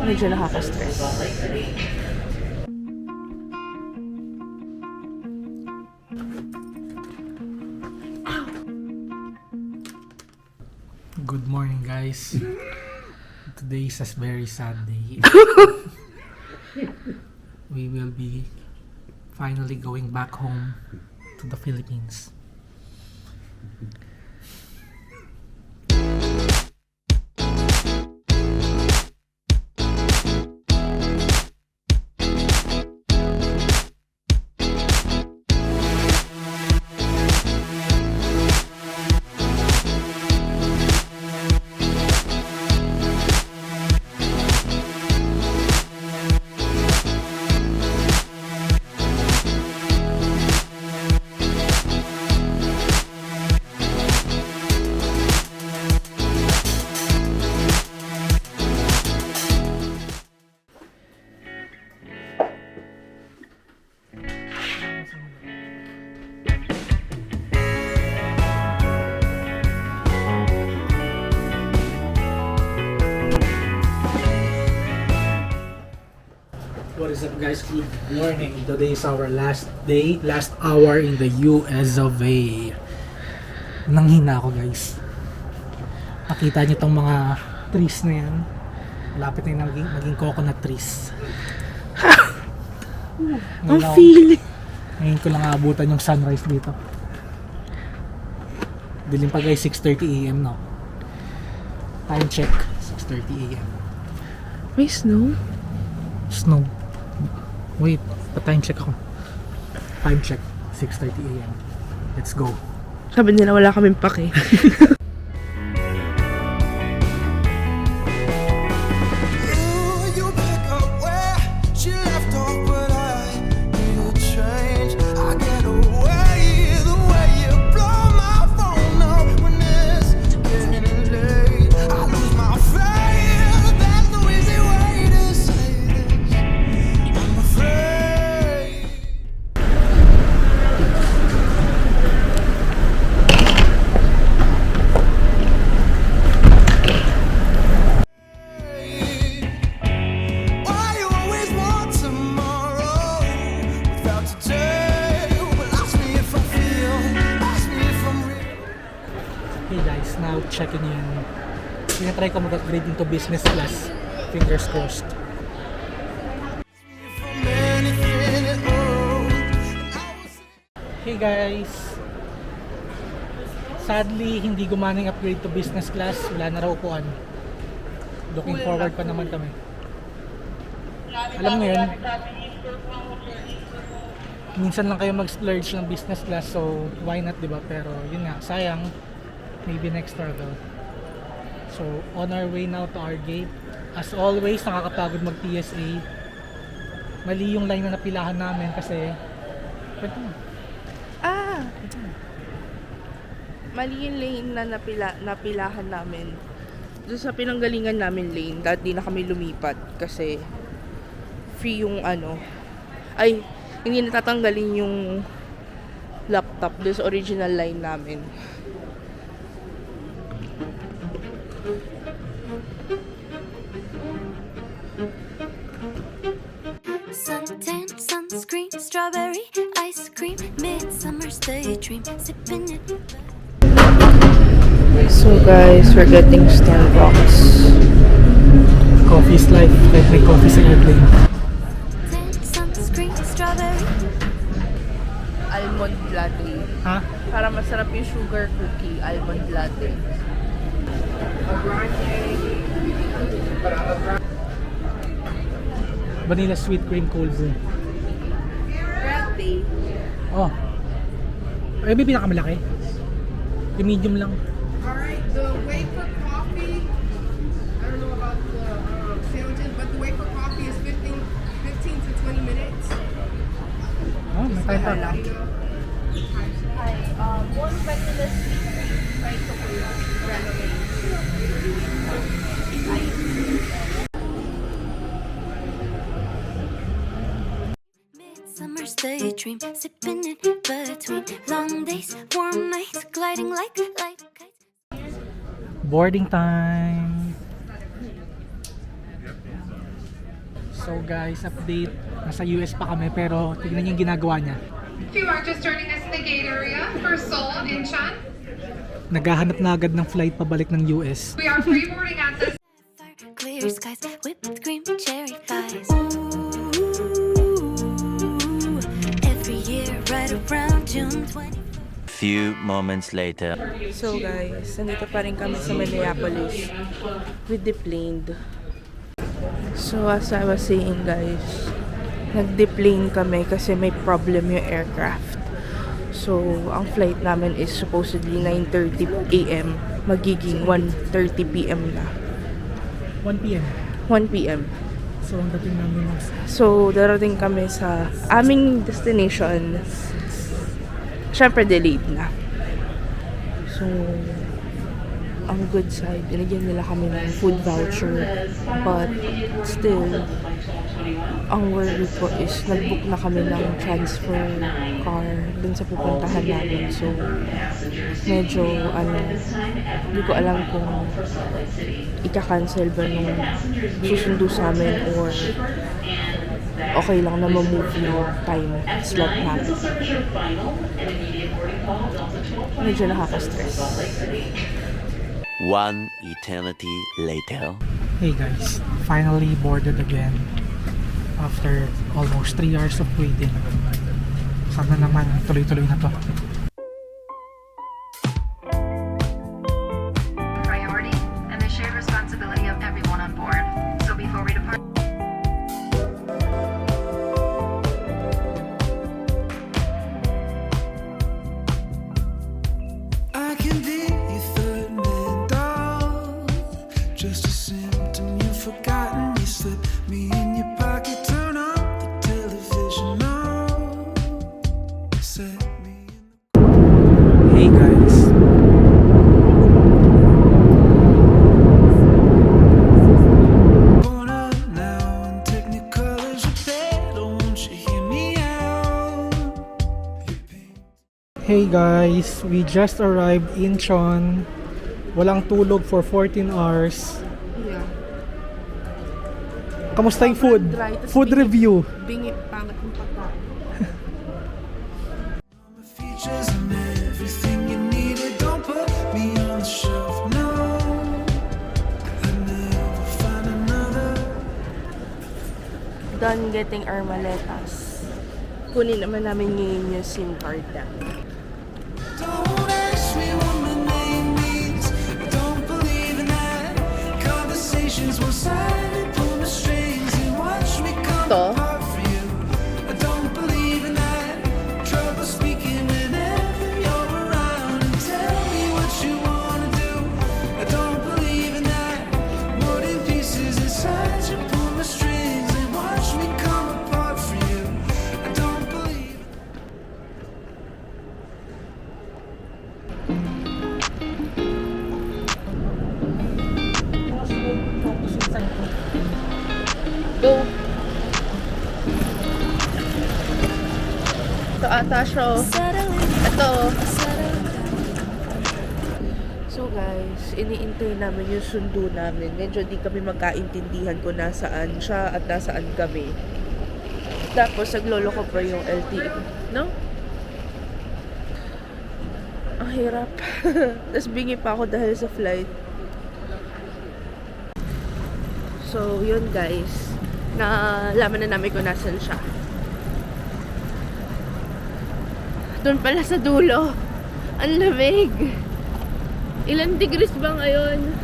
medyo nakaka-stress. Good morning, guys. Today is a very sad day. We will be finally going back home to the Philippines. What is up, guys? Good morning. Today is our last hour in the US of A. Nanghina ako, guys. Nakita niyo tong mga trees na yan. Malapit na yung maging coconut trees. Ang feeling. Ngayon ko lang aabutan yung sunrise dito. Dilim pa, guys. 6:30 AM, no? Time check. 6:30 AM. May snow? Snow. Wait, pa-time check ako. Time check, 6:30 AM. Let's go. Sabi nila wala kaming pake. Hey guys, now checking in. Tinatry ko mag-upgrade into business class. Fingers crossed. Hey guys! Sadly, hindi gumana yung upgrade to business class. Wala na raw upuan. Looking forward pa naman kami. Alam mo yun, minsan lang kayo mag-splurge ng business class, so why not, diba? Pero yun nga, sayang. Maybe next struggle. So, on our way now to our gate. As always, nakakapagod mag-PSA. Mali yung line na napilahan namin kasi Mali yung lane na napilahan namin. Doon sa pinanggalingan namin lane, dahil di na kami lumipat kasi free yung hindi natatanggalin yung laptop doon sa original line namin. Suntan, sunscreen, strawberry, ice cream, midsummer's daydream, sipping it. So guys, we're getting Starbucks. coffee's life. Kahit may coffee sa airplane. Sunscreen, strawberry. Almond latte. Ha? Para masarap yung sugar cookie, almond latte. Vanilla sweet cream cold brew. Latte. Oh. Ay, may pinakamalaki. Yung medium lang. Alright, the wait for coffee, I don't know about the sandwiches, but the wait for coffee is 15 to 20 minutes. Oh, may time pa. One vanilla sweet cream, right chocolate, granulated. Midsummer's daydream, sipping it between long days, warm nights, gliding like kites. Boarding time. So guys, update. Nasa US pa kami pero tignan niyo yung ginagawa niya. If you are just joining us in the gate area for Seoul and Incheon, Naghahanap na agad ng flight pabalik ng US. we are pre-boarding at this Clear skies, whipped cream, cherry pies. Every year, right around June 20. Few moments later. So guys, nandito pa rin kami sa Minneapolis with deplaned. So as I was saying guys, nag-deplane kami kasi may problem yung aircraft. So ang flight namin is supposedly 9:30 AM, magiging 1:30 PM na. 1 p.m. 1 PM. So ang dating namin ng So darating kami sa aming destination. Syempre delayed na. So ang good side, binigyan nila kami ng food voucher. But still, ang worry ko is nag-book na kami ng transfer car dun sa pupuntahan namin. So, medyo, hindi ko alam kung ika-cancel ba nung susundo sa amin or okay lang na ma-move yung time slot namin. Medyo nakaka-stress. One eternity later. Hey guys, finally boarded again after almost 3 hours of waiting. Sana naman tuloy-tuloy na to. Priority and the shared responsibility of everyone on board. So before we depart, I can be your third man dog. Just a symptom you've forgotten. You slip me in your pocket, turn on the television now. Set me in Hey guys. the corner now, and Technicolor's your bed. Oh, won't you hear me out? Hey guys, we just arrived in Incheon. Walang tulog for 14 hours. Yeah. Kamusta yung food? Dry, tas Food review. Bingi, pangit yung pagkain. The features and everything you needed. Don't put me on the shelf, no. I never find another. Done getting our maletas. Kunin naman namin ngayon yung SIM card namin. Don't ask me what my name means. I don't believe in that. Conversations will silently pull the strings and watch me come To? apart for you. I don't believe in that. Trouble speaking whenever you're around and tell me what you wanna do. I don't believe in that. Wooden pieces inside you pull the strings and watch me come apart for you. I don't believe. Go! Ito ata siya. Ito. So guys, iniintay namin yung sundo namin. Medyo di kami magkaintindihan kung nasaan siya at nasaan kami. Tapos naglolo ko pa yung LTE. No? Ang hirap. Tapos bingi pa ako dahil sa flight. So, yun guys. Nalaman na namin kung nasan siya. Doon pala sa dulo. Ang lamig. Ilan degrees ba ngayon?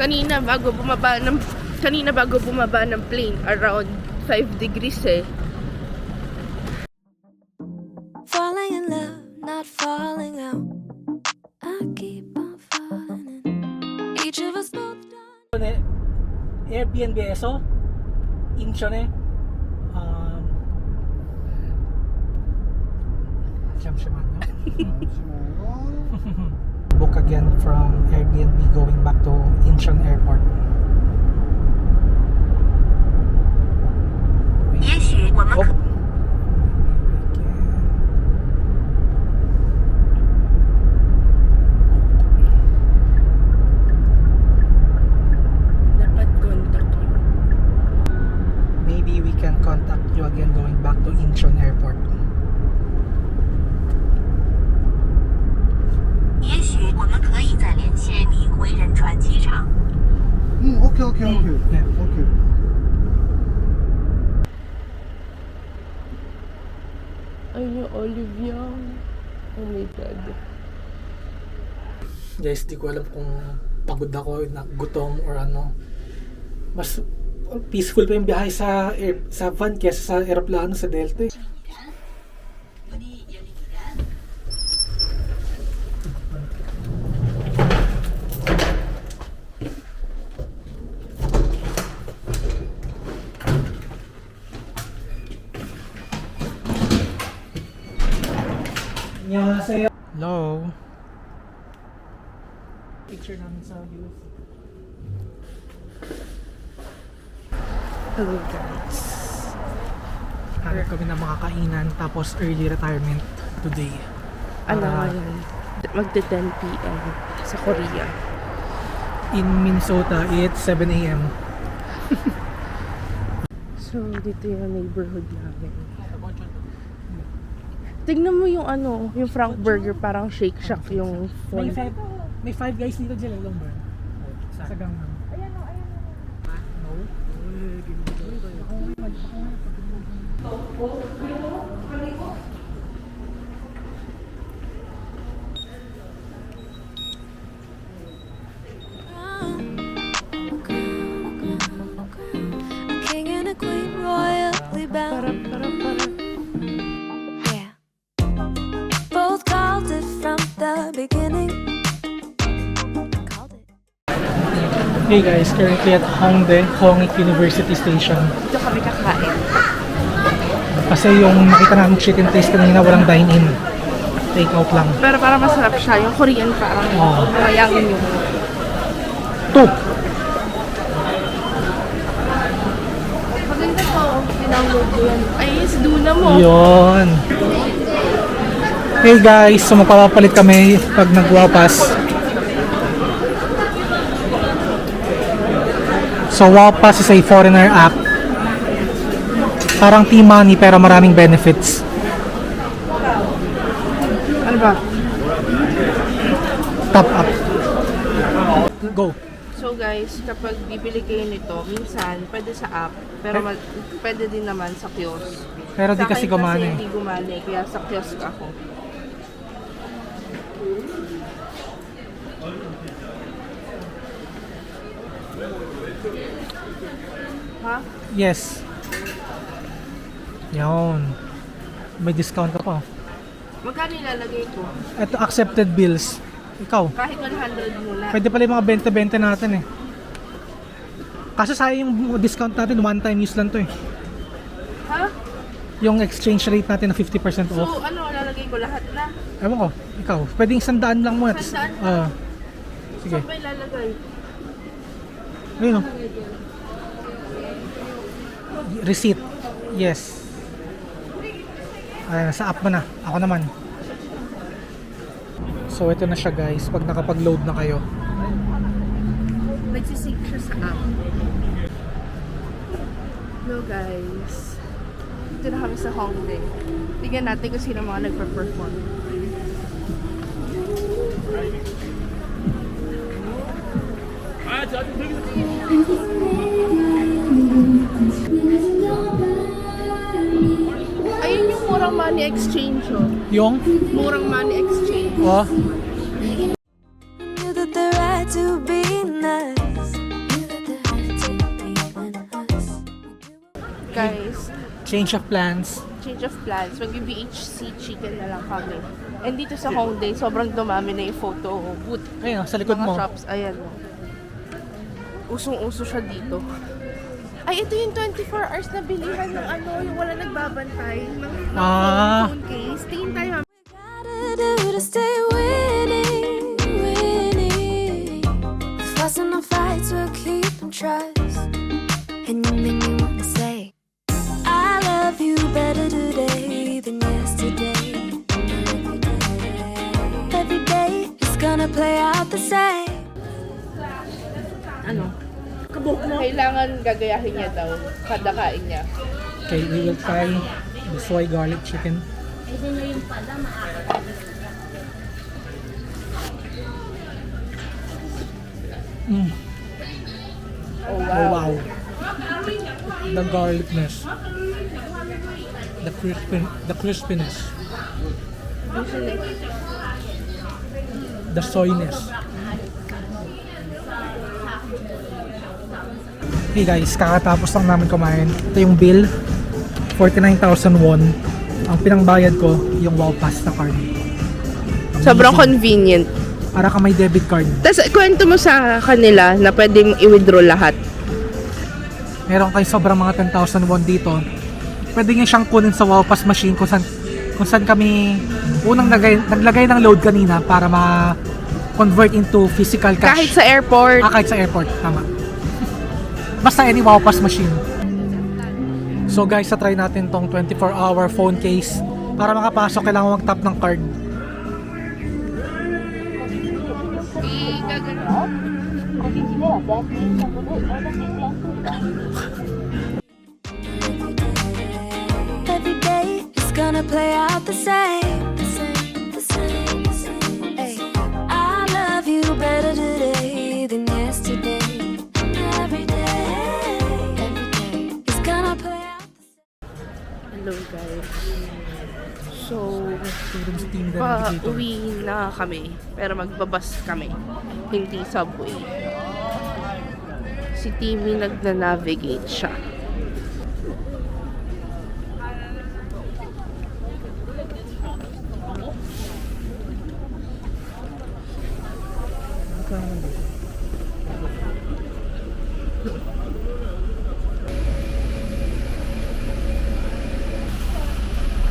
Kanina bago bumaba ng plane, around 5 degrees eh. Falling in love, not falling out. I keep on falling in. Each of us both done. Airbnb에서 인천에 잠시만요. Book again from Airbnb going back to Incheon Airport. Oh. Okay, okay, okay. Yeah. Okay. Ayun yung Olivia. Oh my God. Guys, di ko alam kung pagod ako, gutom or ano. Mas peaceful pa yung biyahe sa van kesa sa aeroplano sa Delta. 안녕하세요. Hello. Picture namin sa views. Hello guys. Hanap kami ng mga kainan tapos early retirement today. Ano Para ngayon? Magte 10 p.m. sa Korea. in Minnesota, it's 7 a.m. So, dito yung neighborhood namin. Tignan mo yung ano, yung Frank Burger, parang Shake Shack yung May phone. may five guys dito dyan, alam ba? Sa Gangnam. No? A king and a queen royally bound. Yeah. Both called it from the beginning. Called it. Hey guys, currently at Hongdae, Hongik University Station. Dito kami kakain. Kasi yung nakita namin chicken taste kanina, walang dine-in. Take out lang. Pero parang masarap siya. Yung Korean parang Oo. mayangin yung... Ito! Maganda to. Pinownload ko yan. Ay, yes, Duna mo. Yun. Hey guys, so magpapalit kami pag nag-wapas. So Wapas is a foreigner app. Parang T-Money pero maraming benefits. Ano ba? Top up. Go. So guys, kapag bibili kayo nito, minsan pwede sa app, pero pwede din naman sa kiosk. Pero di Sa kasi akin gumana eh. hindi gumana eh, kaya sa kiosk ako. Ha? Yes. Yun. May discount ka pa. Magkano ilalagay ko? Ito, accepted bills. Ikaw. Kahit 100 muna. Pwede pala yung mga benta-benta natin eh. Kasi sayang yung discount natin, one time use lang to eh. Ha? Yung exchange rate natin na 50% So, off. ano, lalagay ko lahat na? Ewan ko, ikaw. Pwedeng 100 lang muna. 100 lang? Sige. Saan ba ilalagay? Ayun o. Receipt. Yes. Ayan, sa app mo na. Ako naman. So, ito na siya guys. Pag nakapag-load na kayo. Nagsisync siya sa app. Hello guys. Dito na kami sa Hongdae. Tignan natin kung sino mga nagpa-perform. Ayun yung murang money exchange oh. Yung? Murang money exchange. Oh. Knew that the right to be nice. Knew that the right to be nice. Guys, Change of plans. change of plans. Mag-BHC chicken na lang kami. And dito sa Hongdae, sobrang dumami na yung photo booth. Ayun, sa likod Mga mo. shops, ayan. Usong-uso siya dito. Ay, ito yung 24 hours na bilihan ng ano, yung wala nagbabantay. Ng phone case. Tingin tayo, ma'am. Gotta do to stay winning, winning. Fussing on fights will keep them trust. And you make me wanna say, I love you better today than yesterday. Every day is gonna play out the same. Ano? Kabuk mo. Kailangan gagayahin niya daw. Kada kain niya. Okay, we will try the soy garlic chicken. Oh, Oh wow. The garlicness. The crispiness. The soyness. Hey guys, kakatapos lang namin kumain. Ito yung bill. 49,000 won. Ang pinangbayad ko, yung Wow Pass na card. Sobrang convenient. Para ka may debit card. Tapos, kwento mo sa kanila na pwedeng i-withdraw lahat. Meron kayo sobrang mga 10,000 won dito. Pwede nyo siyang kunin sa Wow Pass machine kung saan kami unang naglagay ng load kanina para ma-convert into physical cash. Kahit sa airport. Kahit sa airport, tama. Basta any Wow Pass machine. So guys, try natin tong 24-hour phone case. Para makapasok, kailangan mag-tap ng card. Every day is gonna play out the same. Ay, I love you better today than yesterday. Every day is gonna play out the same. Hello guys. So, Turong steam navigator. pa-uwi na kami. Pero magbabas kami. Hindi subway. Si Timmy nagna-navigate siya.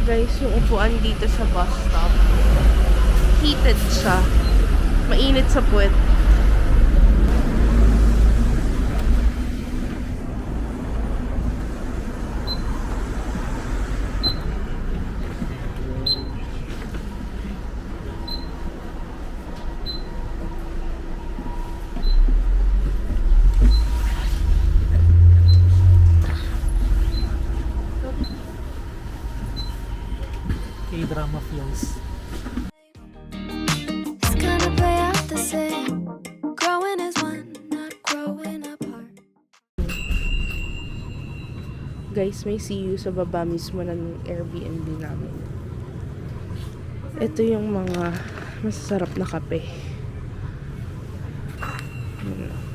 Guys, yung upuan dito sa bus stop, heated siya. Mainit sa puwet. K-drama feels. It's gonna play out the same. Growing as one, not growing apart. Guys, may see you sa baba mismo ng Airbnb namin. Ito yung mga masasarap na kape. Yun.